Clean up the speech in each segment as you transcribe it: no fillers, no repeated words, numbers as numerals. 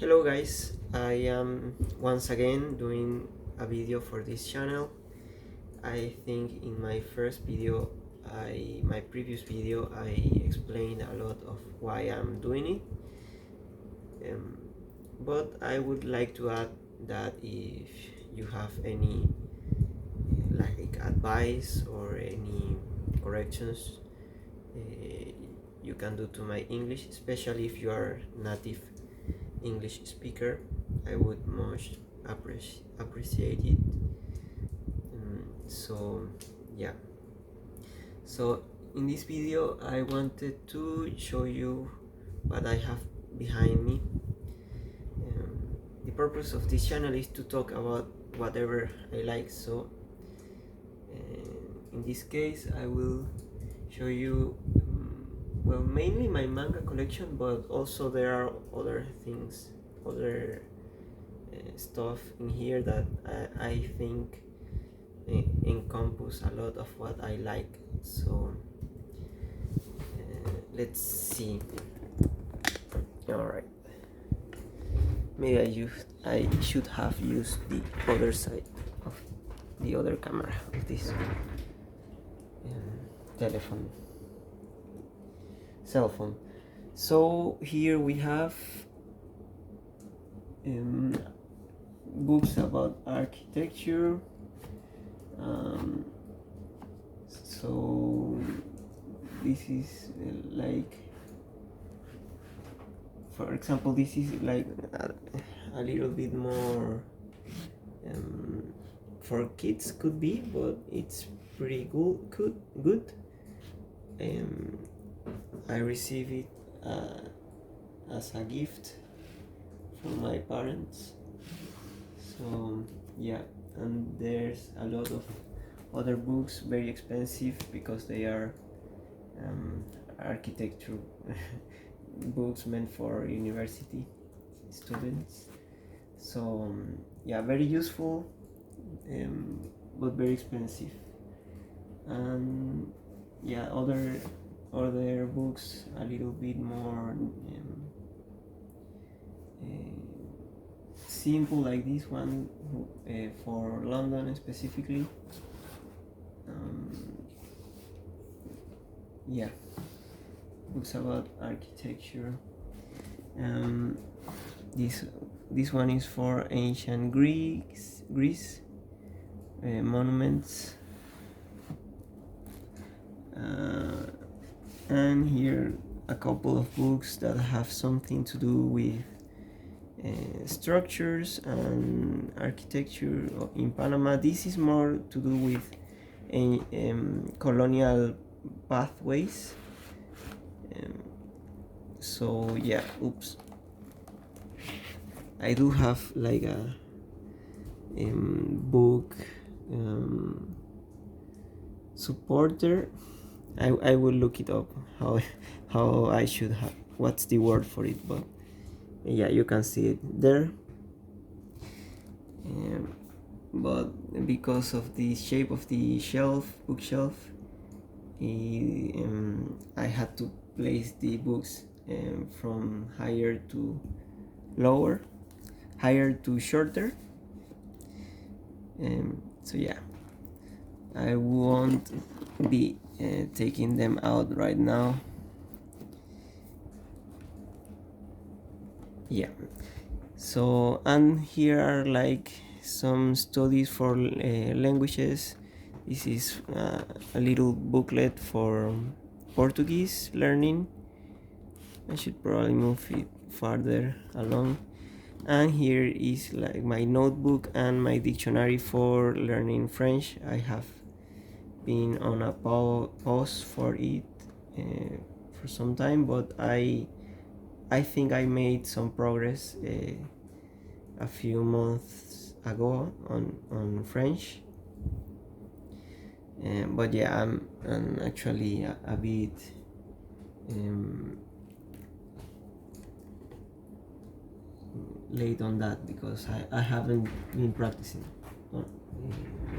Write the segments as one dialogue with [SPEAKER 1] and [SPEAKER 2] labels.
[SPEAKER 1] Hello guys, I am once again doing a video for this channel. I think in my previous video I explained a lot of why I'm doing it, but I would like to add that if you have any like advice or any corrections, you can do to my English, especially if you are native English speaker. I would much appreciate it. So yeah, so in this video I wanted to show you what I have behind me. The purpose of this channel is to talk about whatever I like, so in this case I will show you well, mainly my manga collection, but also there are other things, other stuff in here that I think encompass a lot of what I like. So let's see. All right, maybe I should have used the other side of the other camera of this cell phone. So here we have books about architecture. So this is like, for example, this is like a little bit more for kids could be, but it's pretty good. I received it as a gift from my parents. So yeah, and there's a lot of other books, very expensive because they are architecture books meant for university students. So yeah, very useful, but very expensive. And yeah, other books a little bit more simple, like this one for London specifically. Yeah, books about architecture. This one is for ancient Greece monuments. And here a couple of books that have something to do with structures and architecture in Panama. This is more to do with colonial pathways. So yeah, oops, I do have like a book supporter. I will look it up how I should have, what's the word for it, but yeah, you can see it there. But because of the shape of the bookshelf, I had to place the books from higher to lower, higher to shorter. So yeah, I won't be taking them out right now. Yeah, so, and here are like some studies for languages. This is a little booklet for Portuguese learning. I should probably move it farther along. And here is like my notebook and my dictionary for learning French. I have been on a pause for it for some time, but I think I made some progress a few months ago on French. But yeah, I'm actually a bit late on that because I haven't been practicing.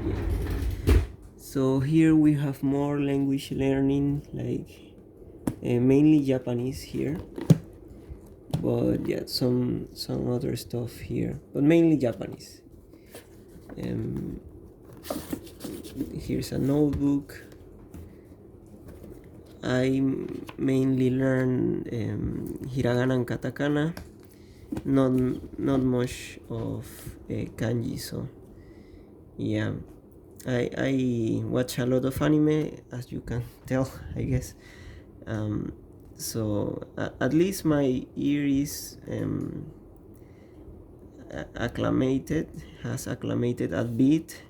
[SPEAKER 1] Yeah. So here we have more language learning, like mainly Japanese here, but yeah, some other stuff here, but mainly Japanese. Here's a notebook. I mainly learn hiragana and katakana, not much of kanji. So yeah, I watch a lot of anime, as you can tell, I guess. So at least my ear is has acclimated a bit.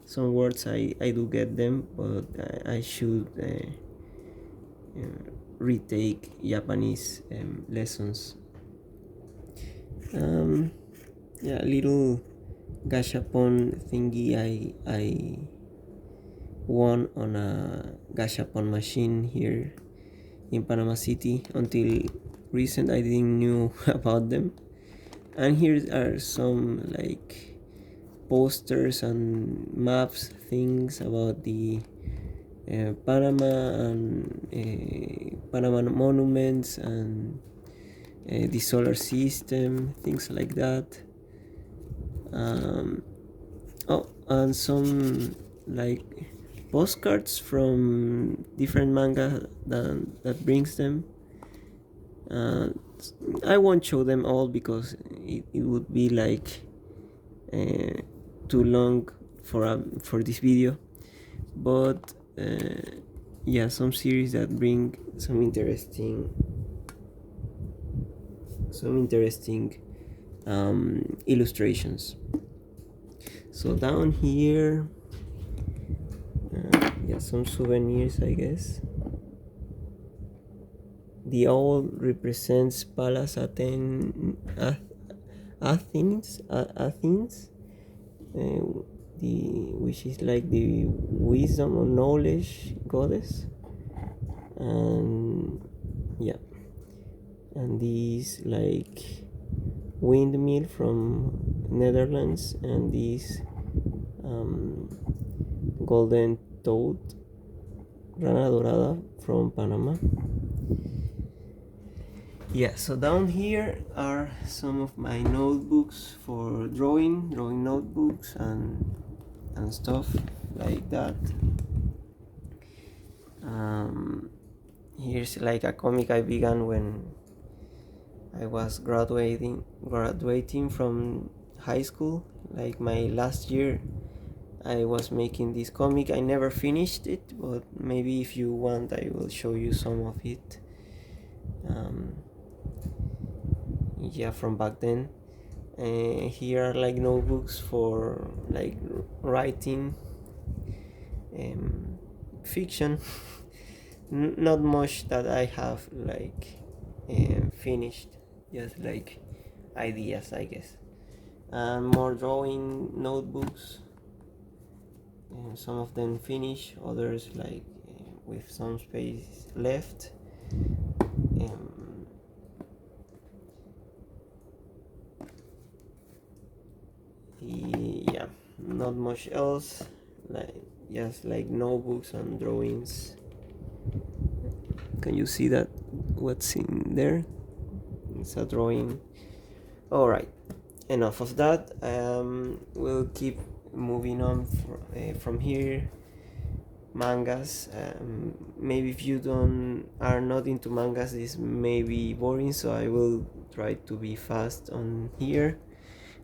[SPEAKER 1] Some words I do get them, but I should retake Japanese lessons. Yeah, a little gashapon thingy I won on a gashapon machine here in Panama City. Until recent, I didn't knew about them. And here are some like posters and maps, things about the Panama and Panama monuments and the solar system, things like that. Oh, and some like postcards from different manga that brings them. uh, I won't show them all because it would be like too long for this video, but yeah, some series that bring some interesting illustrations. So down here, yeah, some souvenirs, I guess. The owl represents Pallas Athens, which is like the wisdom or knowledge goddess, and yeah, and these like windmill from Netherlands, and this golden toad, rana dorada from Panama. Yeah, so down here are some of my notebooks for drawing notebooks and stuff like that. Here's like a comic I began when I was graduating from high school, like my last year. I was making this comic. I never finished it, but maybe if you want I will show you some of it. Yeah, from back then. Here are like notebooks for like writing fiction. Not much that I have like finished, just like ideas, I guess. And more drawing notebooks, some of them finished, others like with some space left. Yeah, not much else, like just like notebooks and drawings. Can you see that what's in there? It's a drawing. All right, enough of that. We'll keep moving on from here. Mangas. Maybe if you are not into mangas, this may be boring, so I will try to be fast on here.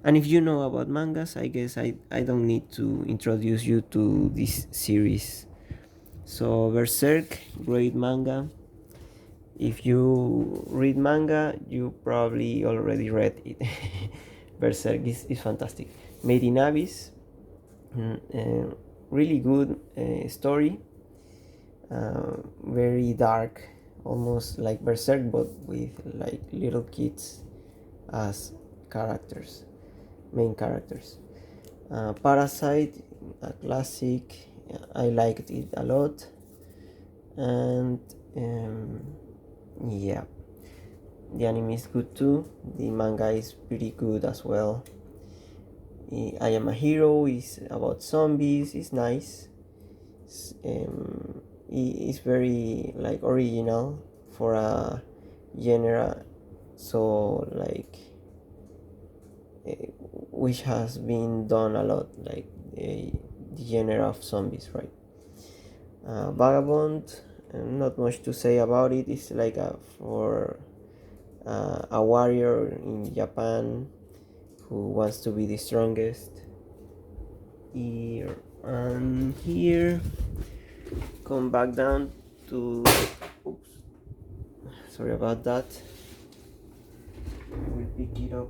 [SPEAKER 1] And if you know about mangas, I guess I don't need to introduce you to this series. So Berserk, great manga. If you read manga, you probably already read it. Berserk is fantastic. Made in Abyss, really good story. Very dark, almost like Berserk, but with like little kids as characters, main characters. Parasite, a classic. I liked it a lot, and yeah, the anime is good too. The manga is pretty good as well. I Am a Hero is about zombies. It's nice. It's very like original for a genre so like which has been done a lot, like the genre of zombies, right? Vagabond, not much to say about it. It's like a warrior in Japan who wants to be the strongest. Here and here, come back down to. Oops, sorry about that. We'll pick it up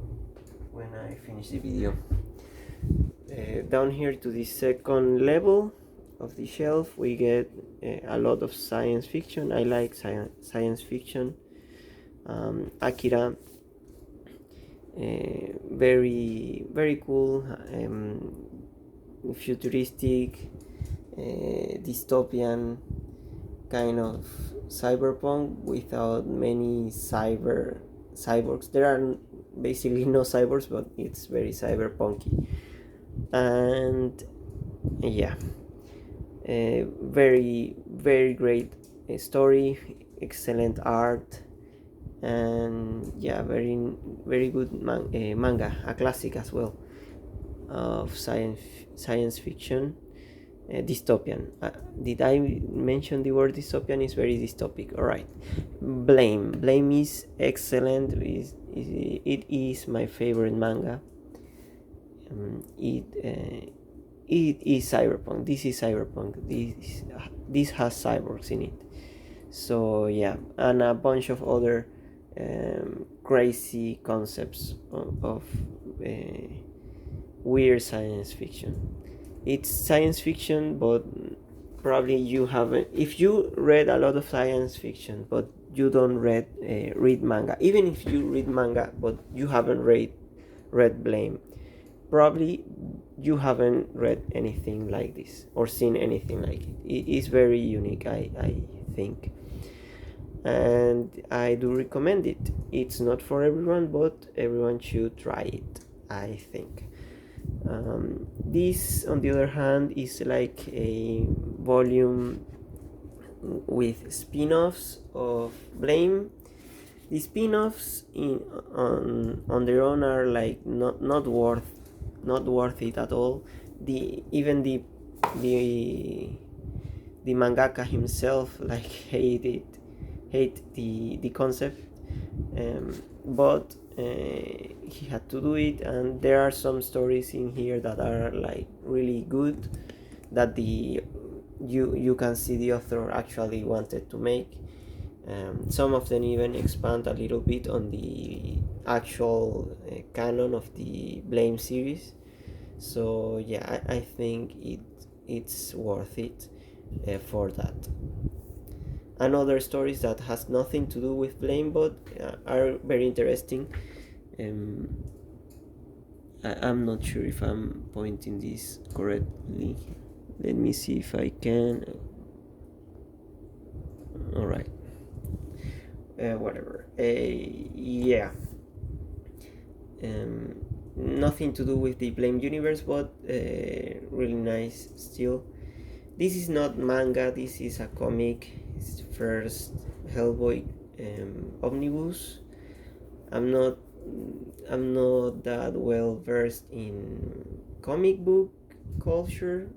[SPEAKER 1] when I finish the video. Down here to the second level of the shelf, we get a lot of science fiction. I like science fiction. Akira, very very cool, futuristic, dystopian kind of cyberpunk without many cyborgs. There are basically no cyborgs, but it's very cyberpunky. And yeah, very very great story, excellent art, and yeah, very very good manga, a classic as well of science fiction. Dystopian. Did I mention the word dystopian? Is very dystopic. All right. Blame is excellent. It is my favorite manga. It is cyberpunk. This is cyberpunk. This has cyborgs in it. So yeah, and a bunch of other crazy concepts of weird science fiction. It's science fiction, but probably you haven't. If you read a lot of science fiction, but you don't read manga, even if you read manga, but you haven't read Blame, probably you haven't read anything like this or seen anything like it. It is very unique, I think, and I do recommend it. It's not for everyone, but everyone should try it, I think. This, on the other hand, is like a volume with spin-offs of Blame. The spin-offs on their own are like not worth it at all. Even the mangaka himself like hate the concept, but he had to do it, and there are some stories in here that are like really good, that you can see the author actually wanted to make. Some of them even expand a little bit on the actual canon of the Blame series. So yeah, I think it's worth it for that. And other stories that has nothing to do with Blame, but are very interesting. I'm not sure if I'm pointing this correctly. Let me see if I can. All right. Whatever. Yeah. Nothing to do with the Blame universe, but really nice still. This is not manga. This is a comic. It's first Hellboy omnibus. I'm not that well versed in comic book culture.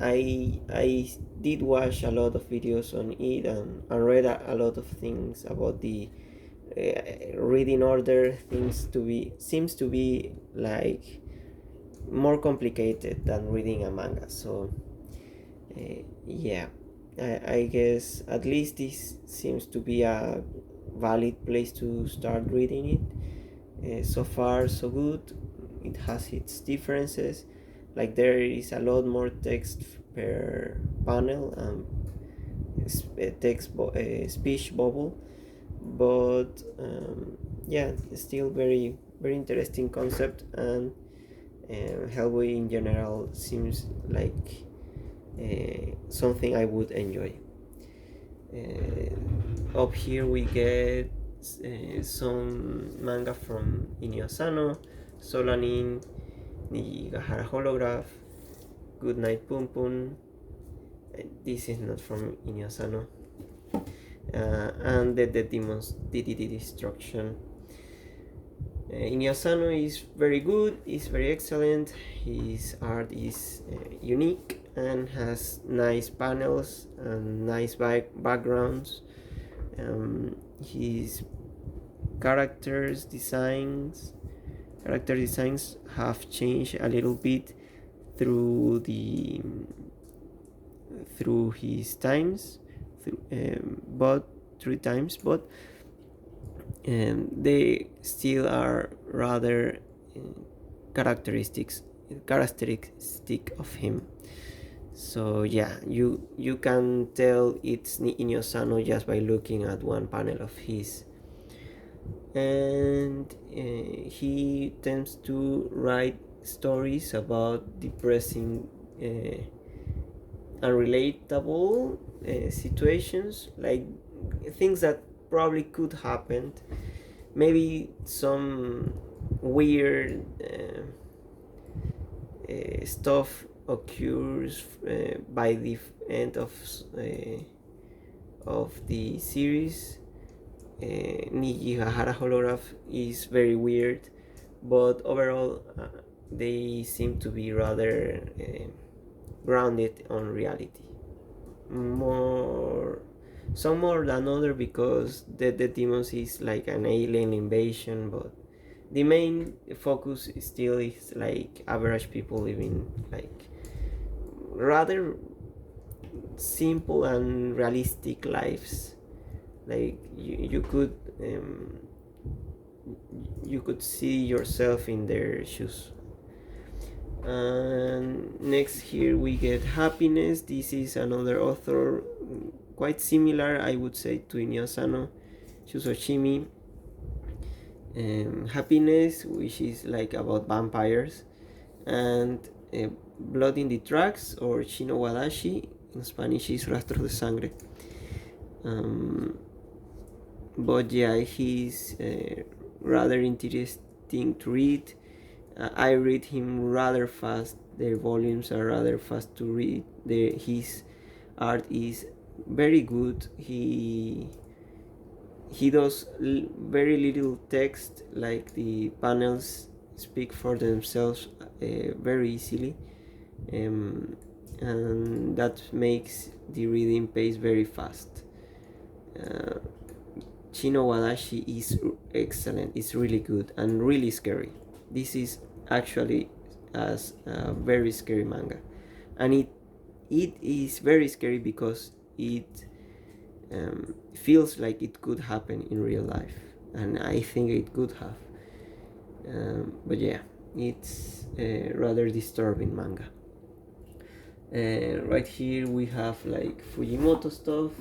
[SPEAKER 1] I did watch a lot of videos on it, and read a lot of things about the reading order. Seems to be like more complicated than reading a manga. So yeah, I guess at least this seems to be a valid place to start reading it. So far so good. It has its differences, like there is a lot more text per panel and speech bubble, but yeah, still very very interesting concept. And Hellboy in general seems like something I would enjoy. Up here we get some manga from Inio Asano, Solanin, Nigahara Holograph, Goodnight Pum Pum. This is not from Inio Asano. and the Demons DDD Destruction. Inio Asano is very good, is very excellent. His art is unique and has nice panels and nice backgrounds. His character designs have changed a little bit through his times, but 3 times, but they still are rather characteristic of him. So yeah, you can tell it's Inio Asano just by looking at one panel of his. And he tends to write stories about depressing unrelatable situations, like things that probably could happen. Maybe some weird stuff occurs by the end of the series. Nijihara Holograph is very weird, but overall they seem to be rather grounded on reality. Some more than other, because the Demons is like an alien invasion, but the main focus still is like average people living like rather simple and realistic lives. Like you could see yourself in their shoes. And next here we get Happiness. This is another author quite similar, I would say, to Inio Asano, Shusoshimi. Happiness, which is like about vampires, and Blood in the Tracks, or Shino Wadashi, in Spanish is Rastros de Sangre. But yeah, he's rather interesting to read. I read him rather fast. Their volumes are rather fast to read. His art is very good. He does very little text, like the panels speak for themselves very easily, and that makes the reading pace very fast. Shino Wadashi is excellent. It's really good and really scary. This is actually as a very scary manga, and it is very scary because it feels like it could happen in real life, and I think it could have. But yeah, it's a rather disturbing manga. Right here we have like Fujimoto stuff,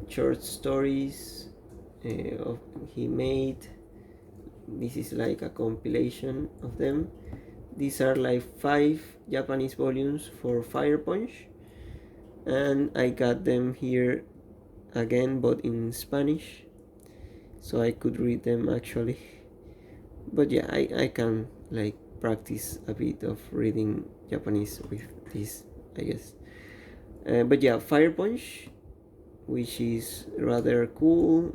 [SPEAKER 1] short stories he made. This is like a compilation of them. These are like 5 Japanese volumes for Fire Punch, and I got them here again, but in Spanish, so I could read them actually. But yeah, I can like practice a bit of reading Japanese with this, I guess. But yeah, Fire Punch, which is rather cool.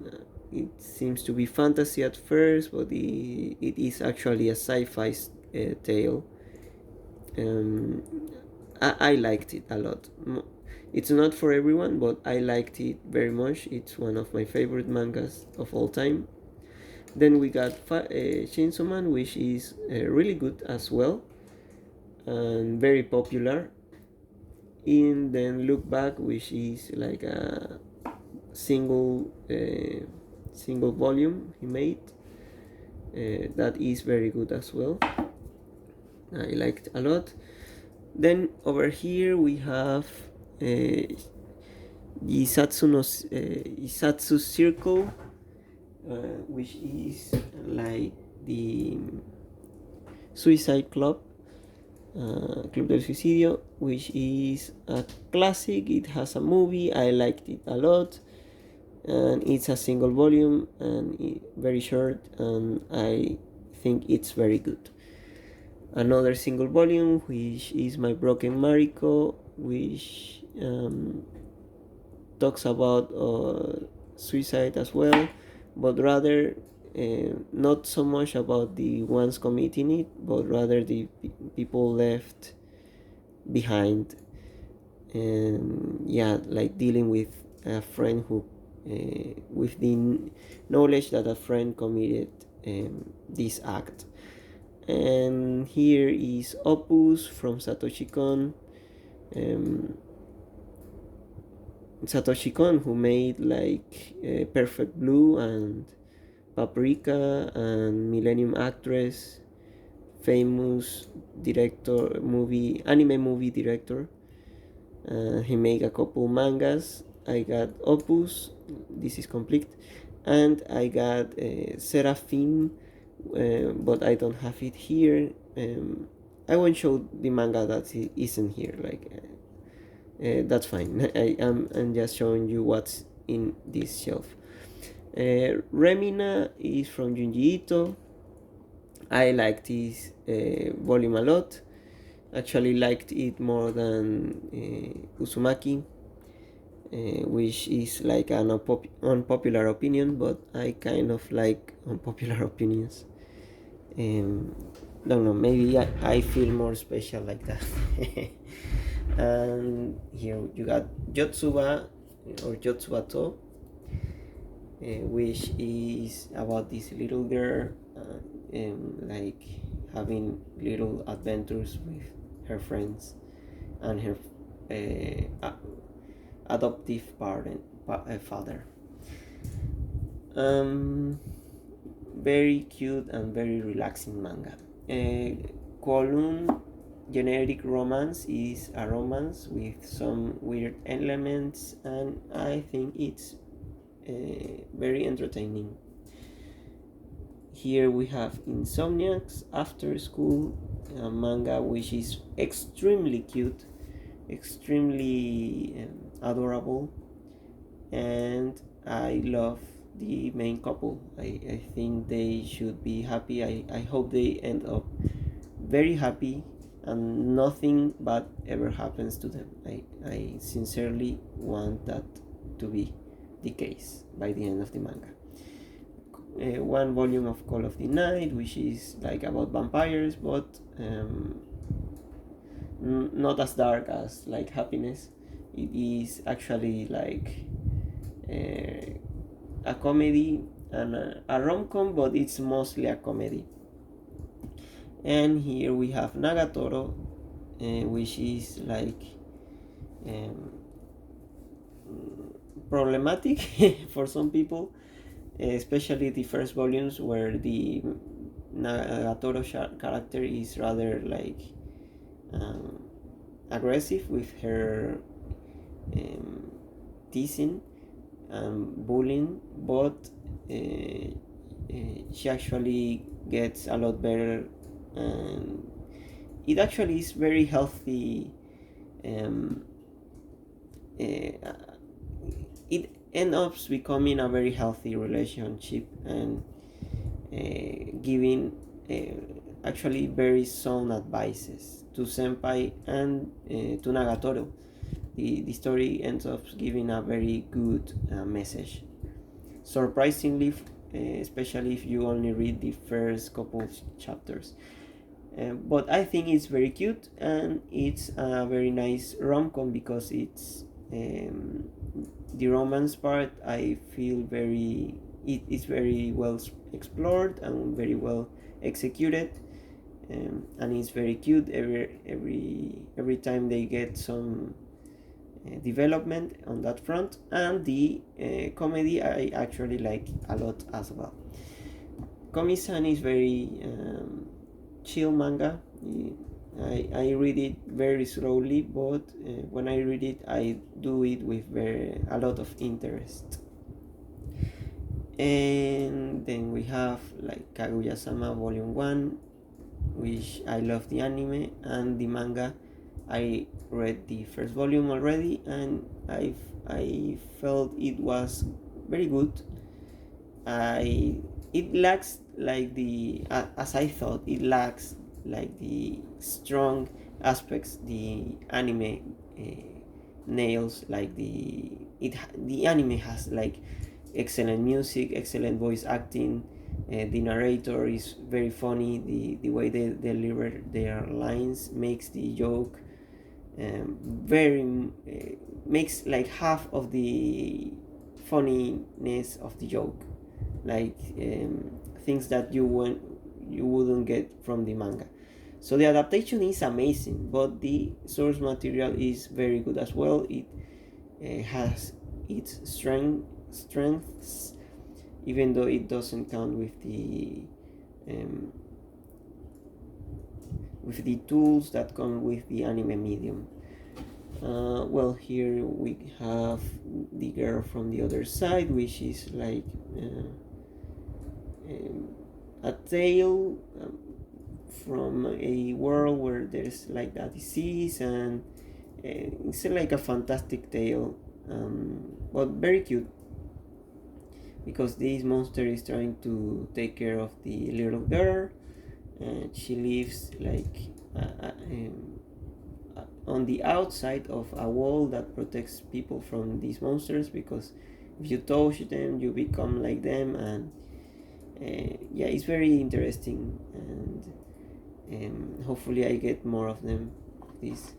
[SPEAKER 1] It seems to be fantasy at first, but it is actually a sci-fi tale. I liked it a lot. It's not for everyone, but I liked it very much. It's one of my favorite mangas of all time. Then we got Chainsaw Man, which is really good as well and very popular. And then Look Back, which is like a single volume he made. That is very good as well. I liked a lot. Then over here we have Isatsu Circle, which is like the Suicide Club, Club del Suicidio, which is a classic. It has a movie. I liked it a lot, and it's a single volume and very short, and I think it's very good. Another single volume, which is My Broken Mariko, which talks about suicide as well, but rather not so much about the ones committing it, but rather the people left behind. And yeah, like dealing with a friend who with the knowledge that a friend committed this act. And here is Opus from Satoshi Kon. um, Satoshi Kon, who made like Perfect Blue and Paprika and Millennium Actress, famous director, anime movie director. He made a couple mangas. I got Opus, this is complete, and I got Seraphim, but I don't have it here. I won't show the manga that isn't here. That's fine. I'm just showing you what's in this shelf. Remina is from Junji Ito. I like this volume a lot. Actually liked it more than Uzumaki, which is like an unpopular opinion, but I kind of like unpopular opinions. Don't know, maybe I feel more special like that. And here you got Yotsuba or Yotsubato, which is about this little girl like having little adventures with her friends and her adoptive father. Very cute and very relaxing manga. Kowloon Generic Romance is a romance with some weird elements, and I think it's very entertaining. Here we have Insomniacs After School, a manga which is extremely cute, extremely adorable, and I love the main couple. I think they should be happy. I hope they end up very happy and nothing bad ever happens to them. I sincerely want that to be the case by the end of the manga. One volume of Call of the Night, which is like about vampires, but not as dark as like Happiness. It is actually like a comedy and a rom-com, but it's mostly a comedy. And here we have Nagatoro, which is like problematic for some people, especially the first volumes where the Nagatoro character is rather like aggressive with her teasing and bullying, but she actually gets a lot better, and it actually is very healthy. It ends up becoming a very healthy relationship and giving actually very sound advices to Senpai and to Nagatoro. The story ends up giving a very good message. Surprisingly, especially if you only read the first couple chapters. But I think it's very cute and it's a very nice rom-com because it's the romance part. I feel it is very well explored and very well executed, and it's very cute. Every time they get some development on that front, and the comedy I actually like a lot as well. Komi-san is very chill manga. I read it very slowly, but when I read it, I do it with a lot of interest. And then we have like Kaguya-sama Volume 1, which I love the anime, and the manga I read the first volume already, and I felt it was very good. It lacks like as I thought, it lacks like the strong aspects the anime nails, like the the anime has like excellent music, excellent voice acting. The narrator is very funny. The way they deliver their lines makes the joke very makes like half of the funniness of the joke, like things that you wouldn't get from the manga. So the adaptation is amazing, but the source material is very good as well. It has its strengths, even though it doesn't count um, with the tools that come with the anime medium. Well, here we have the girl from the other side, which is like a tale from a world where there's like a disease, and it's like a fantastic tale, but very cute, because this monster is trying to take care of the little girl, and she lives like on the outside of a wall that protects people from these monsters, because if you touch them you become like them. And yeah, it's very interesting, and hopefully I get more of them. This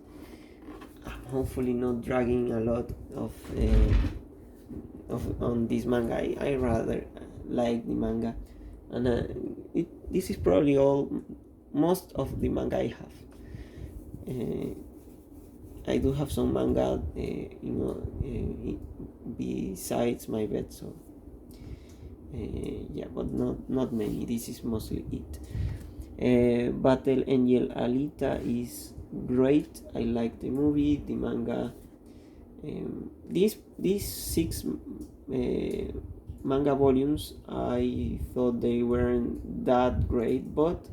[SPEAKER 1] I'm hopefully not dragging a lot of on this manga. I rather like the manga, and this is probably all most of the manga I have. I do have some manga, besides my bed, so yeah, but not many. This is mostly it. Battle Angel Alita is great. I like the movie, the manga. These six manga volumes, I thought they weren't that great, but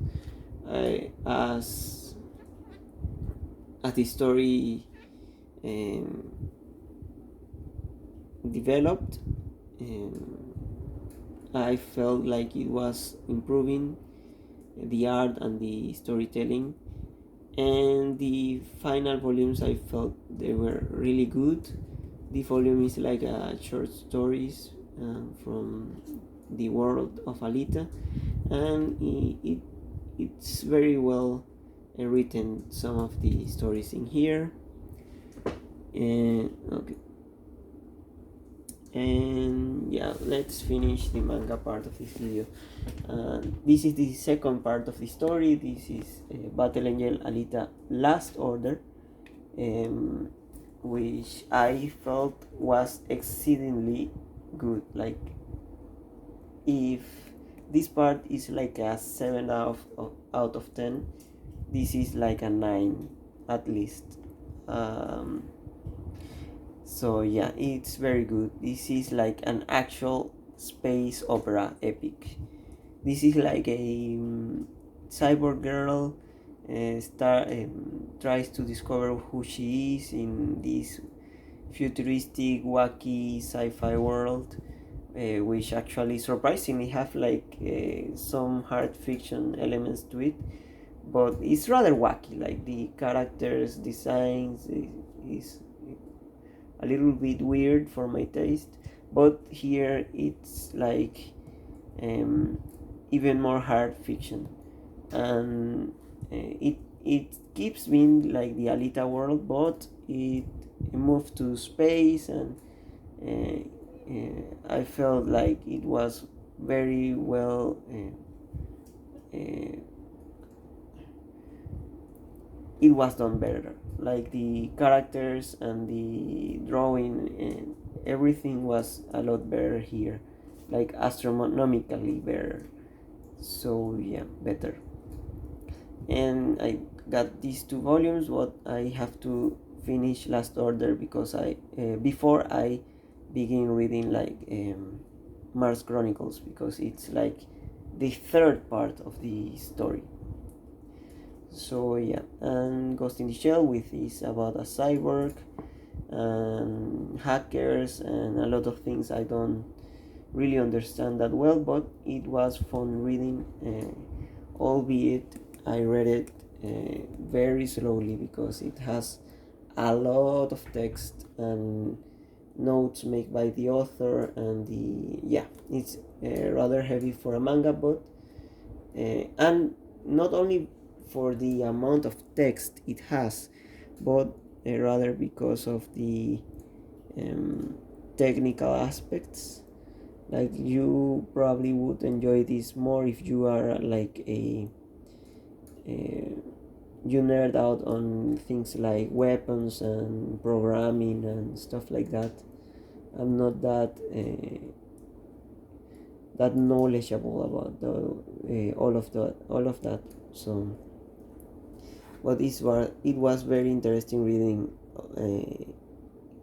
[SPEAKER 1] as the story developed, I felt like it was improving the art and the storytelling. And the final volumes, I felt they were really good. The volume is like short stories from the world of Alita, and it's very well written, some of the stories in here. And okay, and yeah, let's finish the manga part of this video. This is the second part of the story. This is Battle Angel Alita Last Order, which I felt was exceedingly good. Like, if this part is like a 7 out of 10, this is like a 9 at least. So yeah, it's very good. This is like an actual space opera epic. This is like a cyborg girl tries to discover who she is in this futuristic, wacky sci-fi world, which actually surprisingly have like some hard fiction elements to it, but it's rather wacky. Like, the characters designs is a little bit weird for my taste, but here it's like even more hard fiction, and it keeps being like the Alita world, but it moved to space, and I felt like it was very well it was done better. Like, the characters and the drawing and everything was a lot better here, like astronomically better. So yeah, better. And I got these two volumes, but I have to finish Last Order because I before I begin reading like Mars Chronicles, because it's like the third part of the story. So yeah, and Ghost in the Shell with is about a cyborg and hackers and a lot of things I don't really understand that well, but it was fun reading, albeit I read it very slowly because it has a lot of text, and notes made by the author, and it's rather heavy for a manga, but and not only for the amount of text it has, but rather because of the um, technical aspects. Like, you probably would enjoy this more if you are like a you nerd out on things like weapons and programming and stuff like that. I'm not that knowledgeable about all of that. So, but it was very interesting reading,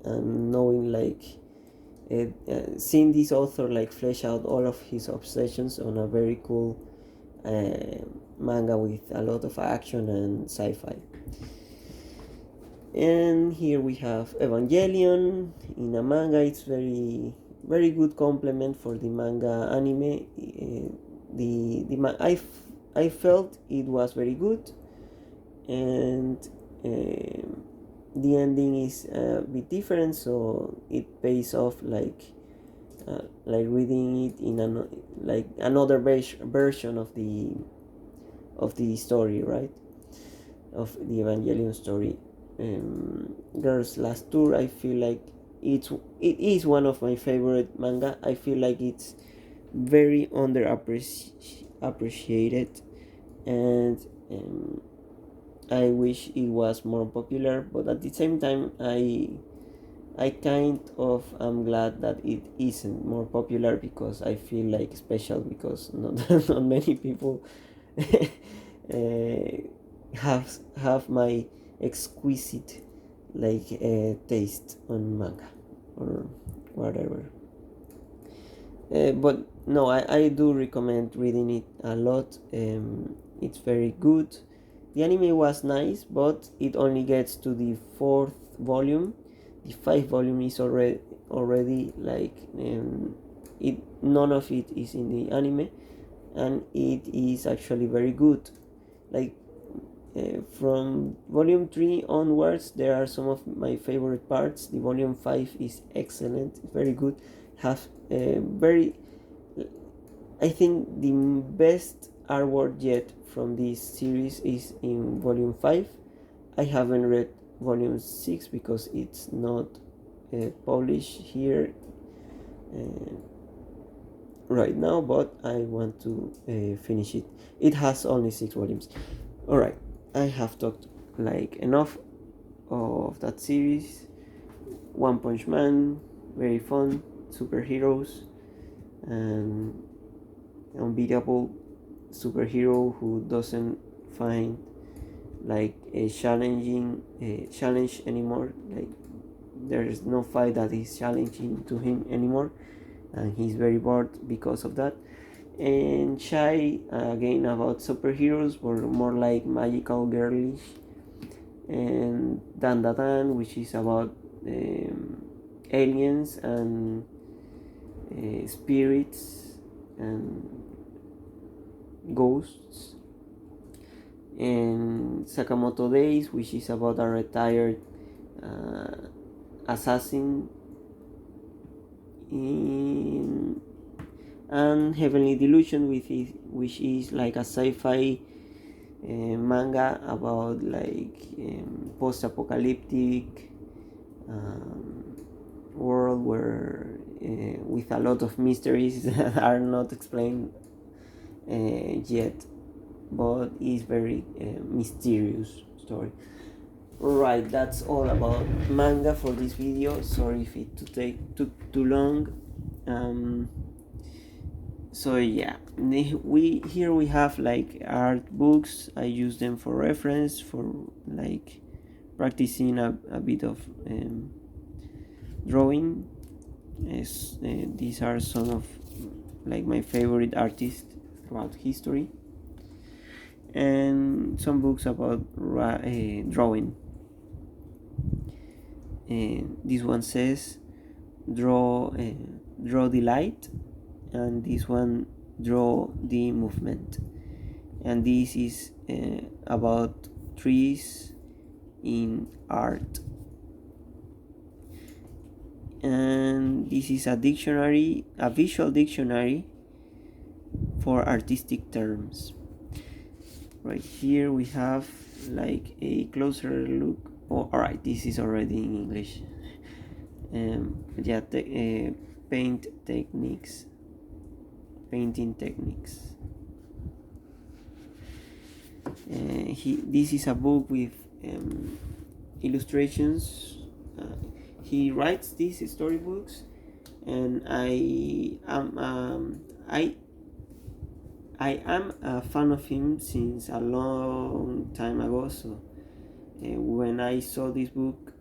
[SPEAKER 1] and knowing, like, seeing this author like flesh out all of his obsessions on a very cool uh, manga with a lot of action and sci-fi. And here we have Evangelion in a manga. It's very good complement for the manga anime. I felt it was very good, and the ending is a bit different, so it pays off, like reading it in like another version of the story, right? Of the Evangelion story. Girls Last Tour, I feel like it is one of my favorite manga. I feel like it's very appreciated, and I wish it was more popular. But at the same time, I kind of am glad that it isn't more popular, because I feel like special, because not not many people uh, have my exquisite, like, taste on manga or whatever. But no, I do recommend reading it a lot. It's very good. The anime was nice, but it only gets to the fourth volume. The fifth volume is already like, it none of it is in the anime, and it is actually very good. Like, from volume 3 onwards, there are some of my favorite parts. The volume 5 is excellent, very good. Have very I think the best artwork yet from this series is in volume 5. I haven't read volume 6 because it's not published here uh, right now, but I want to finish it. It has only 6 volumes. Alright, I have talked like enough of that series. One Punch Man, very fun, superheroes, and unbeatable superhero who doesn't find like a challenge anymore. Like, there is no fight that is challenging to him anymore, and he's very bored because of that. And Shy, again, about superheroes, but more like magical girlish. And Dan Da Dan, which is about aliens and spirits and ghosts. And Sakamoto Days, which is about a retired uh, assassin. And Heavenly Delusion, which is like a sci-fi manga about, like, post-apocalyptic world where with a lot of mysteries that are not explained yet, but is very mysterious story. Right, that's all about manga for this video. Sorry if it took too long. So yeah, we have like art books. I use them for reference, for like practicing a bit of drawing. These are some of like my favorite artists throughout history, and some books about drawing. This one says draw the light, and this one draw the movement, and this is about trees in art. and this is a dictionary, a visual dictionary for artistic terms. Right here we have like a closer look. Oh, all right, this is already in English. Yeah, painting techniques. This is a book with illustrations. He writes these storybooks, and I am a fan of him since a long time ago. So when I saw this book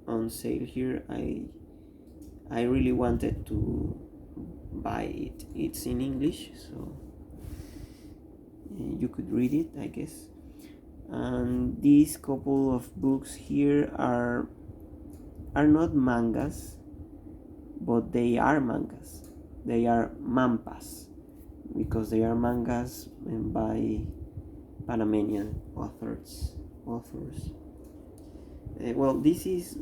[SPEAKER 1] on sale here, I really wanted to buy it. It's in English, so you could read it, I guess. And these couple of books here are not mangas, but they are mangas. They are manpas, because they are mangas by Panamanian authors. Well, this is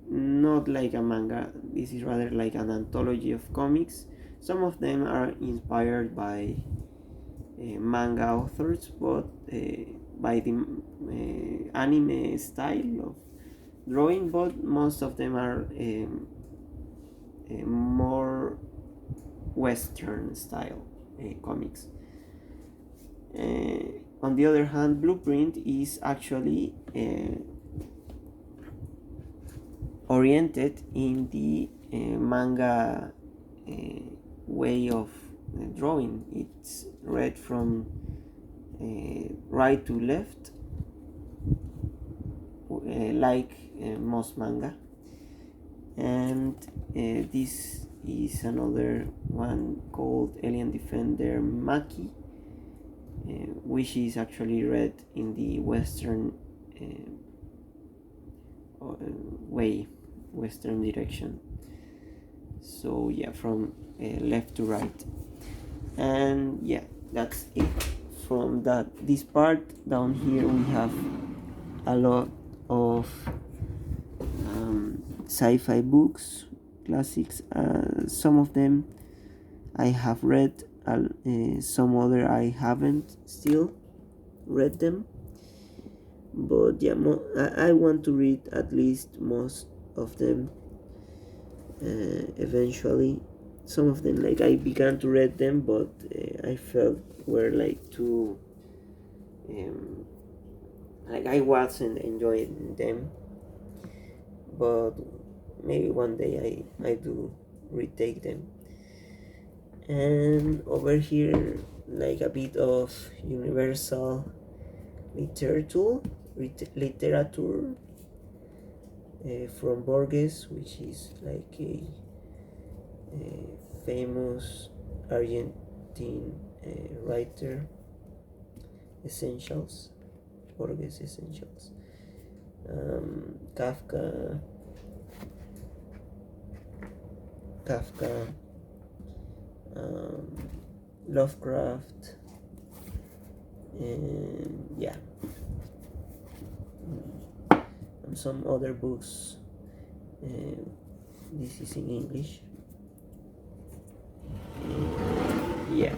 [SPEAKER 1] not like a manga. This is rather like an anthology of comics. Some of them are inspired by manga authors, but by the anime style of drawing, but most of them are more Western style comics. On the other hand, Blueprint is actually oriented in the manga way of drawing. It's read from right to left, like most manga. And this is another one called Alien Defender Maki, which is actually read in the Western way, Western direction. So yeah, from left to right. And yeah, that's it from this part. Down here we have a lot of sci-fi books, classics. Some of them I have read, some other I haven't still read them, but yeah, I want to read at least most of them eventually. Some of them, like, I began to read them, but I felt were like too like I wasn't enjoying them. But maybe one day I do retake them. And over here, like a bit of universal literature from Borges, which is like a famous Argentine writer. Essentials, Borges Essentials. Kafka, Lovecraft, and yeah, and some other books. This is in English. Yeah,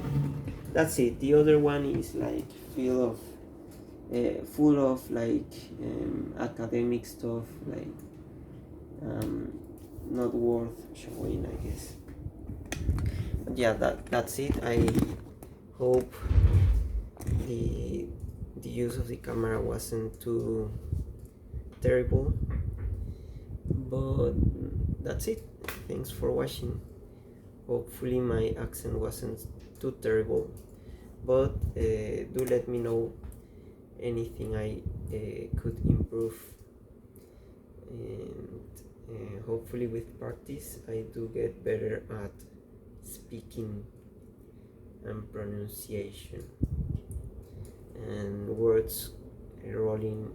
[SPEAKER 1] that's it. The other one is like full of like academic stuff, like not worth showing, I guess. But yeah, that's it. I hope the use of the camera wasn't too terrible, but that's it. Thanks for watching. Hopefully my accent wasn't too terrible, but do let me know anything I could improve, and hopefully with practice I do get better at speaking and pronunciation and words rolling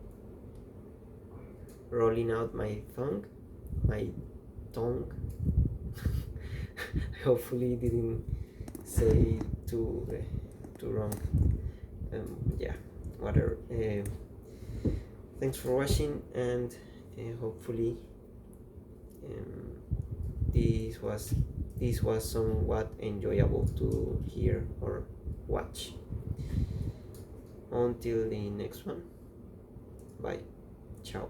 [SPEAKER 1] out my tongue. Hopefully didn't say too wrong. Yeah, whatever. Thanks for watching, and hopefully this was somewhat enjoyable to hear or watch. Until the next one, bye, ciao.